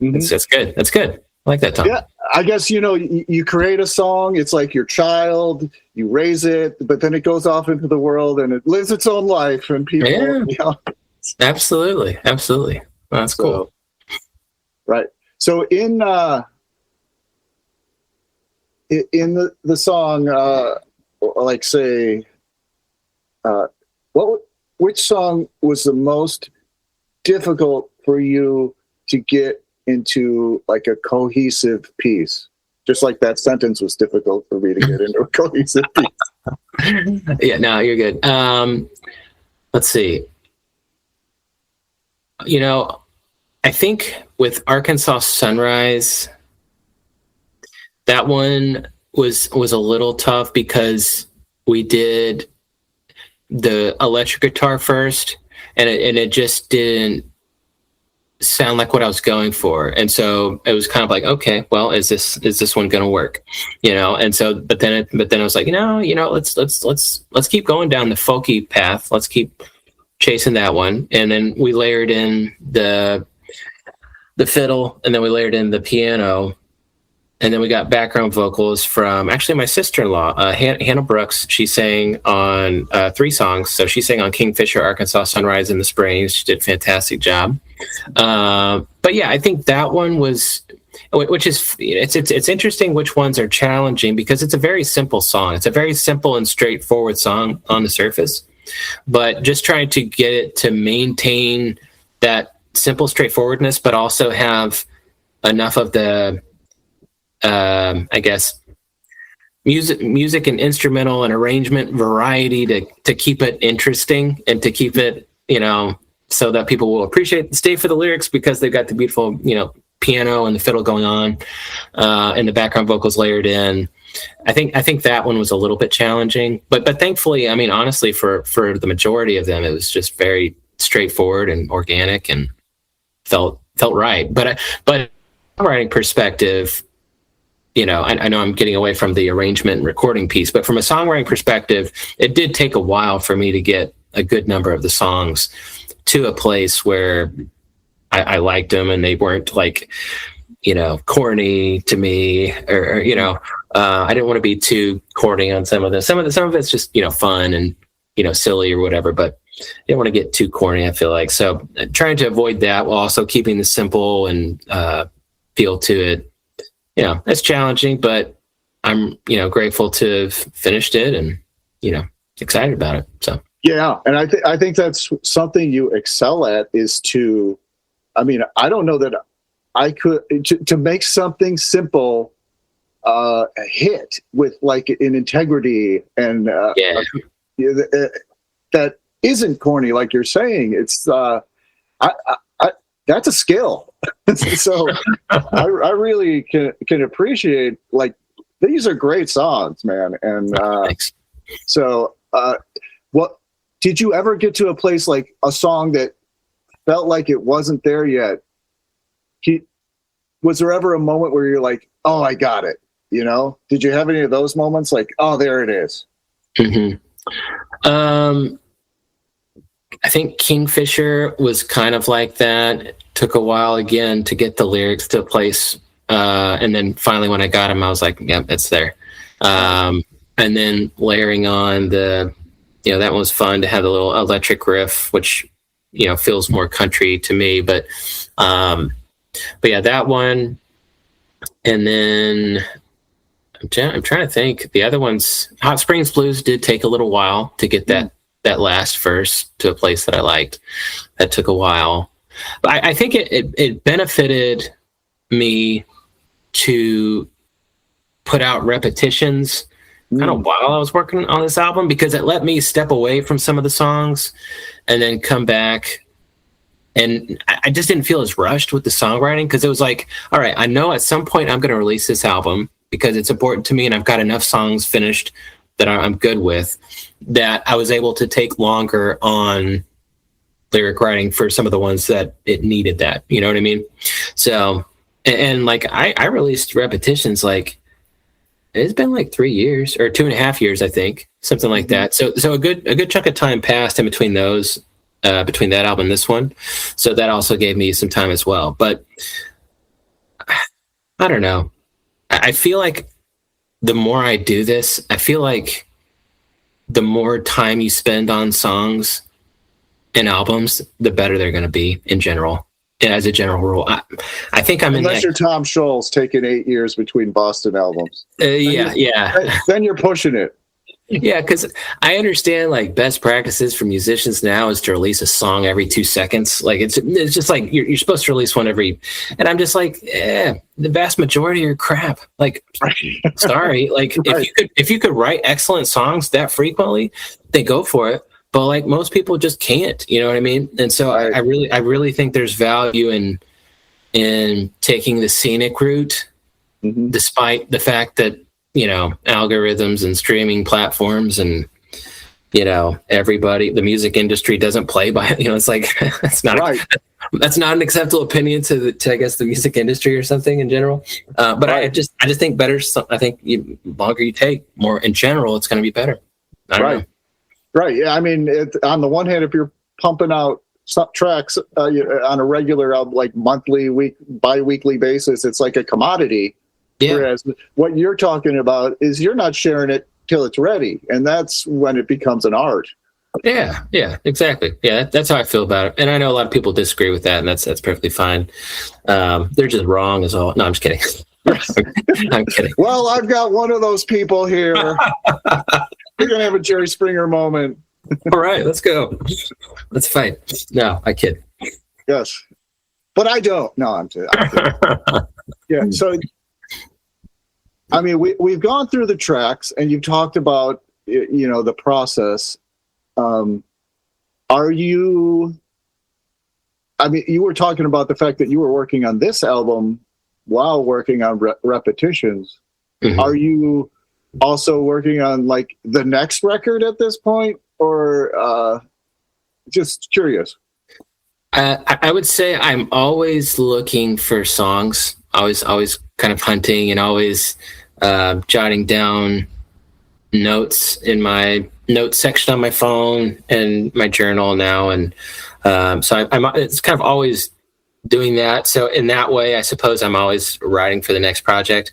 Mm-hmm. That's good. That's good. I like that, Tom. Yeah, I guess, you create a song. It's like your child. You raise it, but then it goes off into the world and it lives its own life. And people, Absolutely. Well, that's cool. Right. So in the song, like say, which song was the most difficult for you to get into like a cohesive piece? Just like that sentence was difficult for me to get into a cohesive piece. Yeah, no, you're good. Let's see. I think with Arkansas Sunrise, that one was a little tough because we did the electric guitar first, and it just didn't sound like what I was going for, and so it was kind of like, okay, well, is this one going to work? And so, but then I was like, let's keep going down the folky path. Let's keep chasing that one, and then we layered in the fiddle, and then we layered in the piano, and then we got background vocals from actually my sister-in-law, Hannah Brooks. She sang on 3 songs. So she sang on Kingfisher, Arkansas Sunrise, and the Springs. She did a fantastic job. But yeah, I think that one was, which is, it's interesting which ones are challenging, because it's a very simple song. It's a very simple and straightforward song on the surface, but just trying to get it to maintain that simple straightforwardness, but also have enough of the, I guess, music and instrumental and arrangement variety to keep it interesting and to keep it, so that people will stay for the lyrics, because they've got the beautiful, piano and the fiddle going on, and the background vocals layered in. I think that one was a little bit challenging, but thankfully, I mean, honestly, for the majority of them, it was just very straightforward and organic, and felt right. But songwriting perspective, you know, I know I'm getting away from the arrangement and recording piece, but from a songwriting perspective, it did take a while for me to get a good number of the songs to a place where I liked them and they weren't like, you know, corny to me, or you know, I didn't want to be too corny on some of them. Some of it's just, you know, fun and, you know, silly or whatever, but I didn't want to get too corny, I feel like. So trying to avoid that while also keeping the simple and feel to it. You know, it's challenging, but I'm, you know, grateful to have finished it and, you know, excited about it. So yeah, and I think that's something you excel at is to, I mean, I don't know that I could to make something simple a hit with like an integrity and that isn't corny like you're saying. It's that's a skill. So I really can appreciate, like, these are great songs, man. And so what did you ever get to a place like a song that felt like it wasn't there yet? Was there ever a moment where you're like, oh, I got it? You know, did you have any of those moments like, oh, there it is? Mm-hmm. I think Kingfisher was kind of like that. It took a while again to get the lyrics to a place. And then finally when I got them, I was like, yep, it's there. And then layering on the, you know, that one was fun to have the little electric riff, which, you know, feels more country to me. But yeah, that one. And then I'm trying to think. The other ones, Hot Springs Blues did take a little while to get that last verse to a place that I liked. That took a while. But I think it benefited me to put out repetitions kind of while I was working on this album, because it let me step away from some of the songs and then come back. And I just didn't feel as rushed with the songwriting, because it was like, all right, I know at some point I'm going to release this album because it's important to me and I've got enough songs finished that I'm good with, that I was able to take longer on lyric writing for some of the ones that it needed that, you know what I mean? So, and like I released repetitions, like it's been like 3 years or 2.5 years, I think, something like that. So a good chunk of time passed in between those, between that album and this one. So that also gave me some time as well. But I don't know. I feel like the more I do this, I feel like the more time you spend on songs and albums, the better they're going to be in general. As a general rule, I think I'm unless you're Tom Scholz taking 8 years between Boston albums. Yeah. Then you're pushing it. Yeah, because I understand like best practices for musicians now is to release a song every 2 seconds. Like it's just like you're supposed to release one every, and I'm just like, the vast majority are crap. Like, sorry, like right. if you could write excellent songs that frequently, then go for it. But like most people just can't, you know what I mean? And so I really think there's value in taking the scenic route, despite the fact that, you know, algorithms and streaming platforms and, you know, everybody, the music industry doesn't play by, you know, it's like, that's not an acceptable opinion to I guess the music industry or something in general. But I just think better. I think longer you take, more in general, it's going to be better. I don't know. Right. Yeah. I mean, on the one hand, if you're pumping out tracks on a regular, like monthly, bi-weekly basis, it's like a commodity. Yeah. Whereas what you're talking about is you're not sharing it till it's ready, and that's when it becomes an art. Yeah. Exactly. Yeah, that's how I feel about it. And I know a lot of people disagree with that, and that's perfectly fine. They're just wrong as all. No, I'm just kidding. I'm kidding. Well, I've got one of those people here. We're going to have a Jerry Springer moment. All right, let's go. Let's fight. No, I kid. Yes. But I don't. No, I'm kidding. Yeah. So, I mean, we've gone through the tracks and you've talked about, you know, the process. Are you, I mean, you were talking about the fact that you were working on this album while working on repetitions. Mm-hmm. Are you also working on like the next record at this point, or just curious? I would say I'm always looking for songs, always kind of hunting and always jotting down notes in my notes section on my phone and my journal now. And so I'm it's kind of always doing that. So in that way, I suppose I'm always writing for the next project.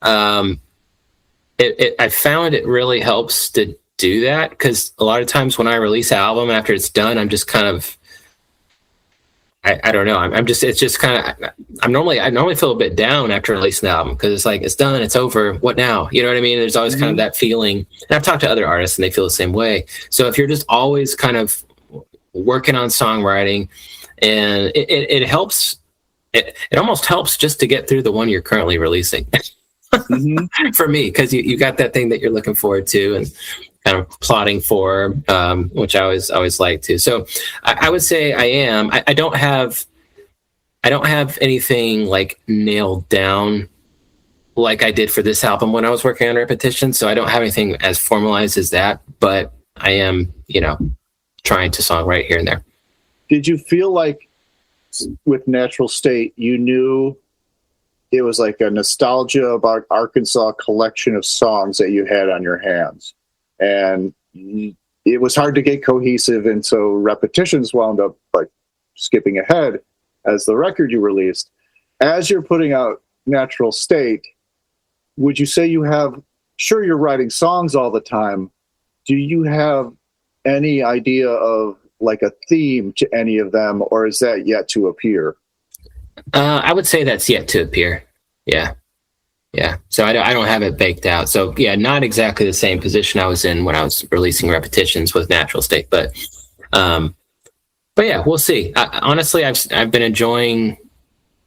I found it really helps to do that, because a lot of times when I release an album after it's done, I'm just kind of, I don't know. I normally feel a bit down after releasing the album, because it's like, it's done, it's over. What now? You know what I mean? There's always kind of that feeling. And I've talked to other artists and they feel the same way. So if you're just always kind of working on songwriting, and it helps, it almost helps just to get through the one you're currently releasing. For me, because you got that thing that you're looking forward to and kind of plotting for, which I always like to. So I would say I don't have anything like nailed down like I did for this album when I was working on repetition. So I don't have anything as formalized as that, but I am, trying to songwrite here and there. Did you feel like with Natural State, you knew it was like a nostalgia about Arkansas collection of songs that you had on your hands, and it was hard to get cohesive, and so repetitions wound up like skipping ahead as the record you released? As you're putting out Natural State, would you say sure you're writing songs all the time, do you have any idea of like a theme to any of them, or is that yet to appear? I would say that's yet to appear. Yeah. So I don't have it baked out. So yeah, not exactly the same position I was in when I was releasing repetitions with Natural State, but yeah, we'll see. Honestly, I've been enjoying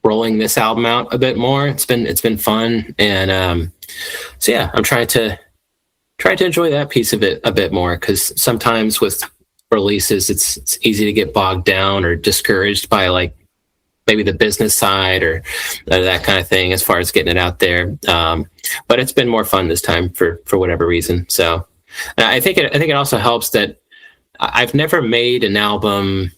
rolling this album out a bit more. It's been fun, and so yeah, I'm trying to enjoy that piece of it a bit more, because sometimes with releases, it's easy to get bogged down or discouraged by like maybe the business side or that kind of thing as far as getting it out there. But it's been more fun this time for whatever reason. So I think it also helps that I've never made an album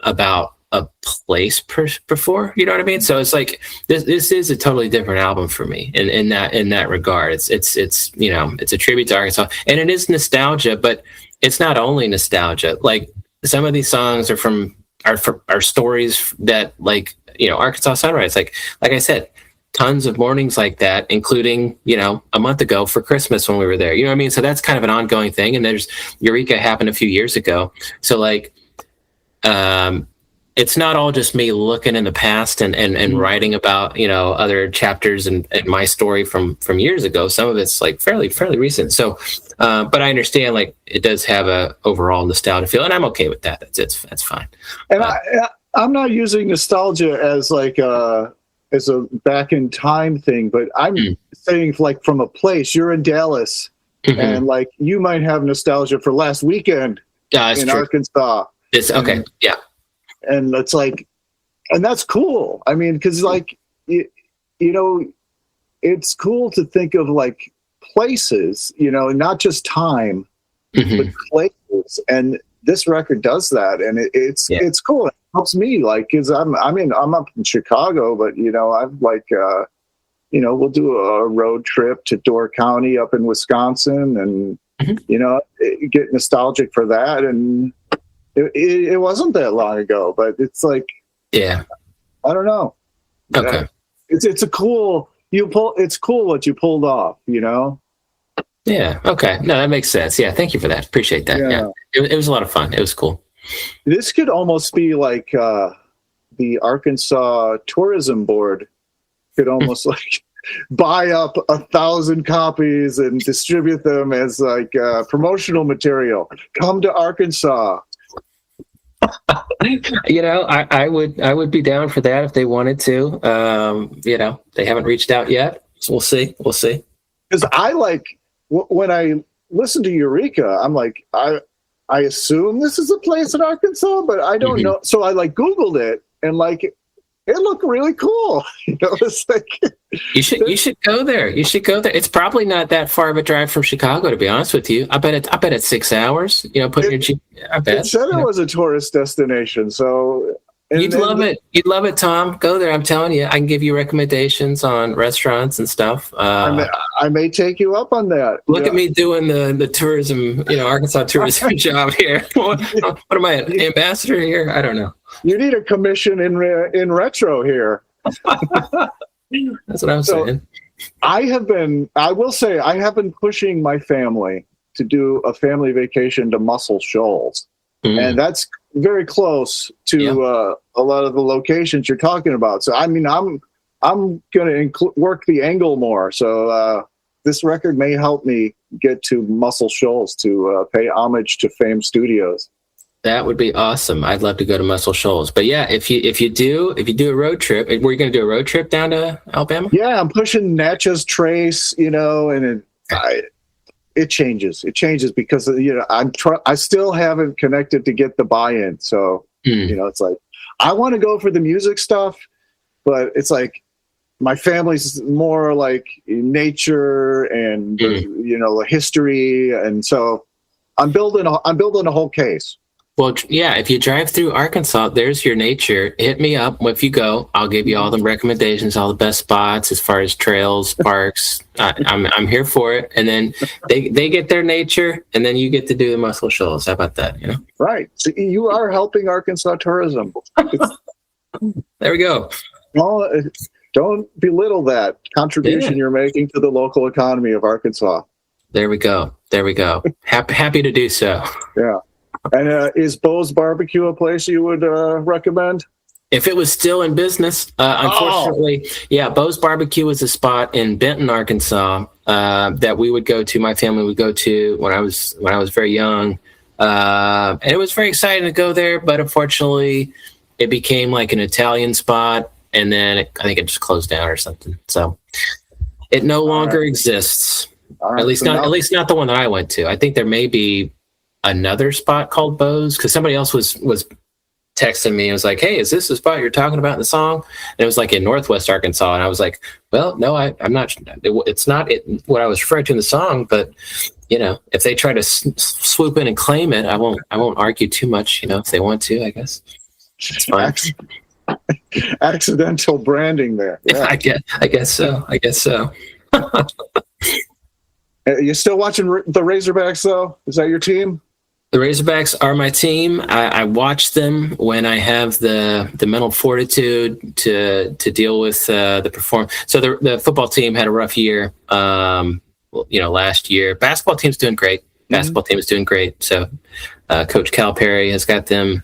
about a place before, you know what I mean? So it's like, this is a totally different album for me in that regard. It's it's a tribute to Arkansas, and it is nostalgia, but it's not only nostalgia. Like some of these songs are stories that, like, Arkansas sunrise. Like I said, tons of mornings like that, including, a month ago for Christmas when we were there. You know what I mean? So that's kind of an ongoing thing. And there's Eureka happened a few years ago. So like, it's not all just me looking in the past and writing about, other chapters and my story from years ago. Some of it's like fairly recent. So, but I understand, like, it does have a overall nostalgia feel, and I'm okay with that. That's fine. And I'm not using nostalgia as like as a back in time thing, but I'm saying, like, from a place. You're in Dallas, and like you might have nostalgia for last weekend in Arkansas. It's okay. Yeah. And it's like, and that's cool. I mean, because like, it's cool to think of like places, not just time, but places. And this record does that, and it's cool. It helps me, like, because I'm up in Chicago, but I've like we'll do a road trip to Door County up in Wisconsin, and get nostalgic for that. And it wasn't that long ago, but it's like, I don't know. Okay. It's a cool, it's cool what you pulled off, Yeah. Okay. No, that makes sense. Yeah. Thank you for that. Appreciate that. Yeah. It was a lot of fun. It was cool. This could almost be like the Arkansas Tourism Board could almost like buy up 1,000 copies and distribute them as like promotional material. Come to Arkansas. I would be down for that if they wanted to. They haven't reached out yet, so we'll see. Because I like when I listen to Eureka, I'm like, I assume this is a place in Arkansas, but I don't know. So I like Googled it, and like it looked really cool. It's like You should go there. You should go there. It's probably not that far of a drive from Chicago, to be honest with you. I bet it's 6 hours. Putting your Jeep. I bet it said it was a tourist destination, so you'd love it. You'd love it, Tom. Go there. I'm telling you. I can give you recommendations on restaurants and stuff. I may take you up on that. Look at me doing the tourism, Arkansas tourism job here. What am I, an ambassador here? I don't know. You need a commission in retro here. That's what I'm saying. I will say, I have been pushing my family to do a family vacation to Muscle Shoals. And that's very close to a lot of the locations you're talking about. So, I mean, I'm going to work the angle more. So this record may help me get to Muscle Shoals to pay homage to Fame Studios. That would be awesome. I'd love to go to Muscle Shoals. But yeah, if you do a road trip, were you going to do a road trip down to Alabama? Yeah, I'm pushing Natchez Trace, and it changes. It changes because I still haven't connected to get the buy-in. So it's like I want to go for the music stuff, but it's like my family's more like nature and history, and so I'm building a whole case. Well, yeah, if you drive through Arkansas, there's your nature. Hit me up if you go. I'll give you all the recommendations, all the best spots as far as trails, parks. I'm here for it. And then they get their nature, and then you get to do the Muscle Shoals. How about that? Right. So you are helping Arkansas tourism. There we go. Well, don't belittle that contribution you're making to the local economy of Arkansas. There we go. Happy to do so. Yeah. And is Bo's Barbecue a place you would recommend? If it was still in business, unfortunately, Bo's Barbecue was a spot in Benton, Arkansas, that we would go to. My family would go to when I was very young, and it was very exciting to go there. But unfortunately, it became like an Italian spot, and then I think it just closed down or something. So it no longer exists. At least not the one that I went to. I think there may be another spot called Bo's, because somebody else was texting me and was like, hey, is this the spot you're talking about in the song? And it was like in Northwest Arkansas, and I was like, well, no, I'm not. It's not what I was referring to in the song, but if they try to swoop in and claim it, I won't argue too much. If they want to, I guess it's fine. Accidental branding there. Yeah. I guess so. You still watching the Razorbacks though? Is that your team? The Razorbacks are my team. I watch them when I have the mental fortitude to deal with the perform. So the football team had a rough year, last year. Basketball team's doing great. Team is doing great. So Coach Calipari has got them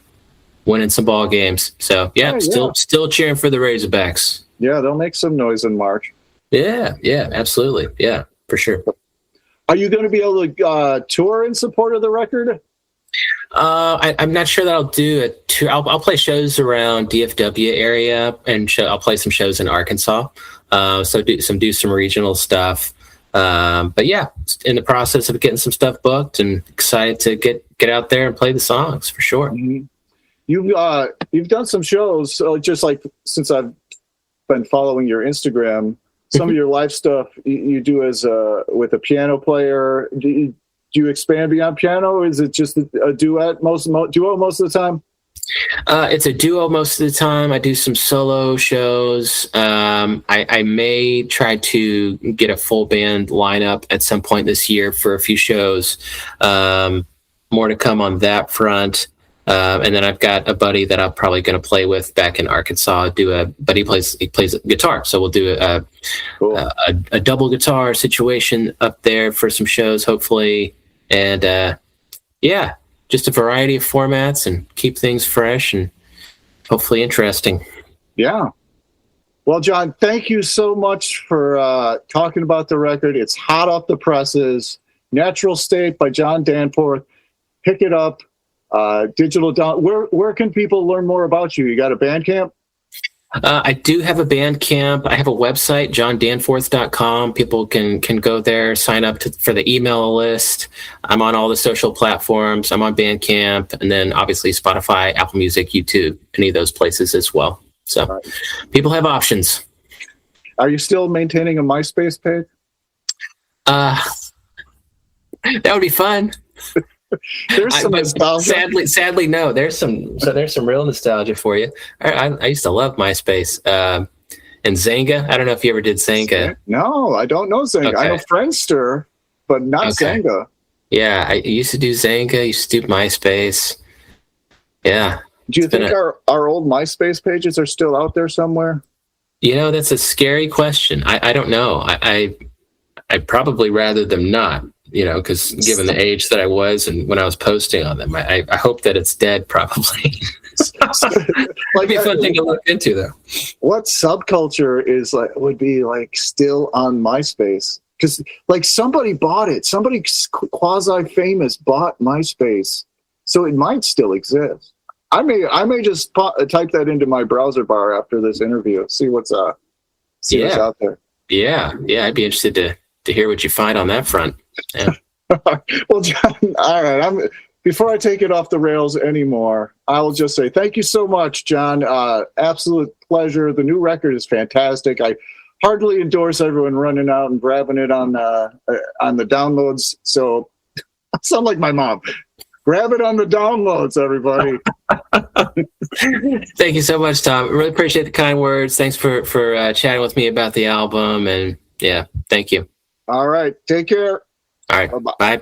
winning some ball games. So still cheering for the Razorbacks. Yeah, they'll make some noise in March. Yeah, absolutely. Yeah, for sure. Are you going to be able to tour in support of the record? I'm not sure that I'll do a tour. I'll play shows around DFW area, and I'll play some shows in Arkansas. So do some regional stuff. But yeah, in the process of getting some stuff booked, and excited to get out there and play the songs for sure. Mm-hmm. You've done some shows, just like since I've been following your Instagram. Some of your live stuff you do as with a piano player. Do you expand beyond piano? Is it just a duet duo most of the time? It's a duo most of the time. I do some solo shows. I may try to get a full band lineup at some point this year for a few shows. More to come on that front. And then I've got a buddy that I'm probably going to play with back in Arkansas. But he plays guitar, so we'll do a double guitar situation up there for some shows, hopefully. And just a variety of formats and keep things fresh and hopefully interesting. Yeah. Well, Jon, thank you so much for talking about the record. It's hot off the presses. Natural State by Jon Danforth. Pick it up. Digital down. Where can people learn more about you? You got a Bandcamp? I do have a Bandcamp. I have a website, jondanforth.com. People can go there, sign up for the email list. I'm on all the social platforms. I'm on Bandcamp, and then obviously Spotify, Apple Music, YouTube, any of those places as well. So Right. people have options. Are you still maintaining a MySpace page? That would be fun. There's some nostalgia. Sadly, no. There's some real nostalgia for you. I used to love MySpace and Zanga. I don't know if you ever did Zanga. No, I don't know Zanga. I know Friendster, but not Zanga. Yeah, I used to do Zanga. Used to do MySpace. Yeah. Do you think our old MySpace pages are still out there somewhere? That's a scary question. I don't know. I'd probably rather them not. Because given the age that I was and when I was posting on them, I hope that it's dead. Probably. Might be a fun thing to look into, though. What subculture would be still on MySpace? Because somebody bought it. Somebody quasi-famous bought MySpace, so it might still exist. I may just type that into my browser bar after this interview. See what's out there. Yeah, I'd be interested to hear what you find on that front. Yeah. Well, John, all right. Before I take it off the rails anymore, I will just say thank you so much, John. Absolute pleasure. The new record is fantastic. I hardly endorse everyone running out and grabbing it on the downloads. So I sound like my mom. Grab it on the downloads, everybody. Thank you so much, Tom. Really appreciate the kind words. Thanks for chatting with me about the album. And yeah, thank you. All right. Take care. All right. Bye-bye. Bye.